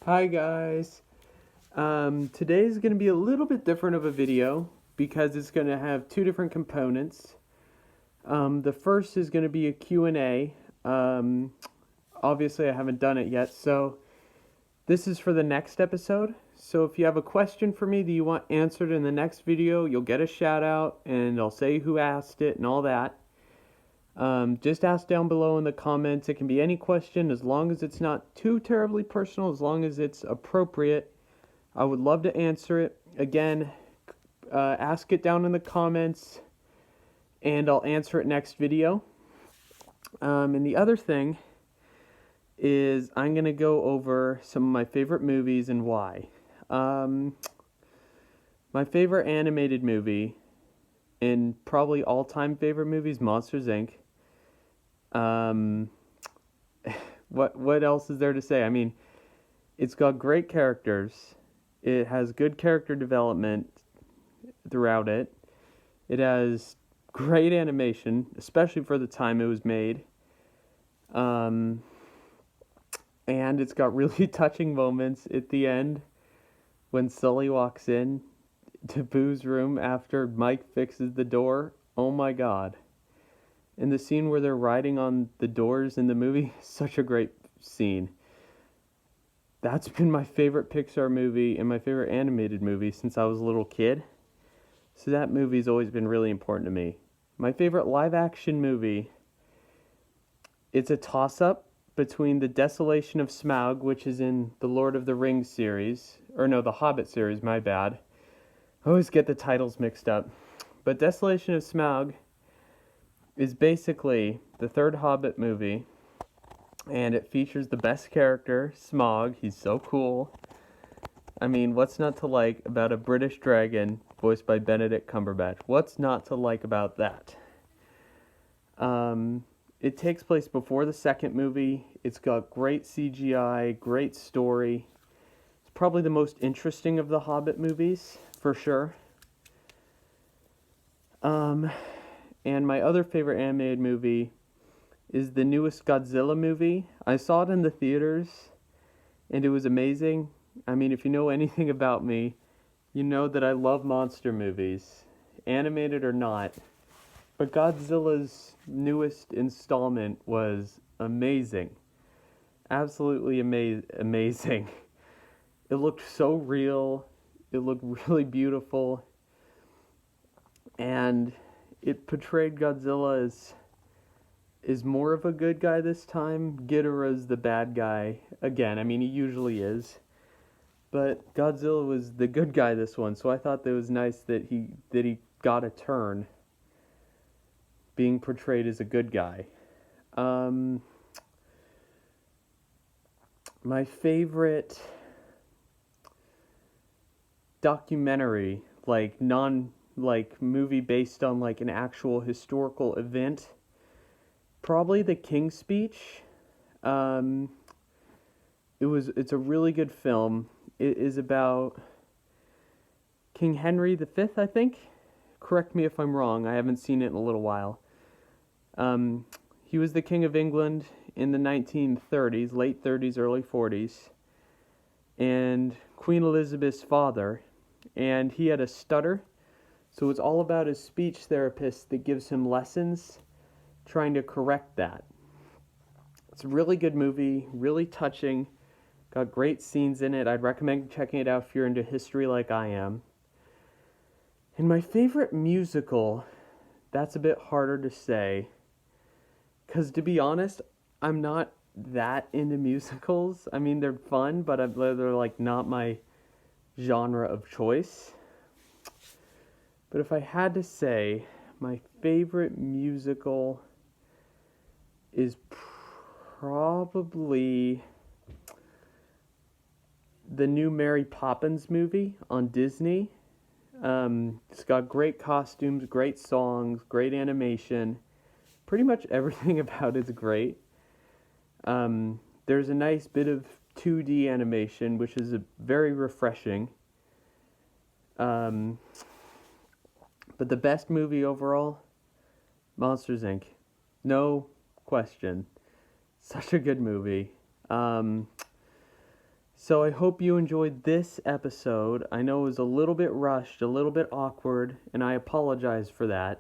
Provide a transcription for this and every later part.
Hi guys. Today's going to be a little bit different of a video because it's going to have two different components. The first is going to be a Q&A. Obviously I haven't done it yet, so this is for the next episode. So if you have a question for me that you want answered in the next video, you'll get a shout out and I'll say who asked it and all that. Just ask down below in the comments. It can be any question as long as it's not too terribly personal, as long as it's appropriate. I would love to answer it. Again, ask it down in the comments and I'll answer it next video. And the other thing is I'm going to go over some of my favorite movies and why. My favorite animated movie, and probably all-time favorite movie, is Monsters, Inc. What else is there to say? I mean, it's got great characters. It has good character development throughout it. It has great animation, especially for the time it was made. And it's got really touching moments at the end when Sully walks in to Boo's room after Mike fixes the door. Oh my god. And the scene where they're riding on the doors in the movie, such a great scene. That's been my favorite Pixar movie and my favorite animated movie since I was a little kid. So that movie's always been really important to me. My favorite live action movie, it's a toss-up between The Desolation of Smaug, which is in the Lord of the Rings series, or no, the Hobbit series, my bad. I always get the titles mixed up. But Desolation of Smaug is basically the third Hobbit movie, and it features the best character, Smaug. He's so cool. I mean, what's not to like about a British dragon voiced by Benedict Cumberbatch? What's not to like about that? It takes place before the second movie. It's got great CGI, great story. It's probably the most interesting of the Hobbit movies, for sure. And my other favorite animated movie is the newest Godzilla movie. I saw it in the theaters, and it was amazing. I mean, if you know anything about me, you know that I love monster movies, animated or not. But Godzilla's newest installment was amazing. Absolutely amazing. It looked so real. It looked really beautiful. And it portrayed Godzilla as more of a good guy this time. Ghidorah's the bad guy. Again, I mean, he usually is. But Godzilla was the good guy this one, so I thought that it was nice that he got a turn being portrayed as a good guy. My favorite documentary, like movie based on like an actual historical event, probably The King's Speech. It's a really good film. It is about King Henry V, I think. Correct me if I'm wrong. I haven't seen it in a little while. He was the King of England in the 1930s, late 30s, early 40s, and Queen Elizabeth's father, and he had a stutter, so it's all about his speech therapist that gives him lessons, trying to correct that. It's a really good movie, really touching, got great scenes in it. I'd recommend checking it out if you're into history like I am. And my favorite musical, that's a bit harder to say, because to be honest, I'm not that into musicals. I mean, they're fun, but they're like not my genre of choice. But if I had to say, my favorite musical is probably the new Mary Poppins movie on Disney. It's got great costumes, great songs, great animation. Pretty much everything about it's great. There's a nice bit of 2D animation, which is very refreshing. But the best movie overall, Monsters, Inc. No question. Such a good movie. So I hope you enjoyed this episode. I know it was a little bit rushed, a little bit awkward, and I apologize for that.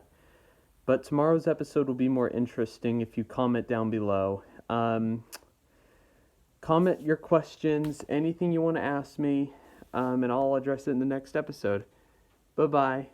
But tomorrow's episode will be more interesting if you comment down below. Comment your questions, anything you want to ask me, and I'll address it in the next episode. Bye-bye.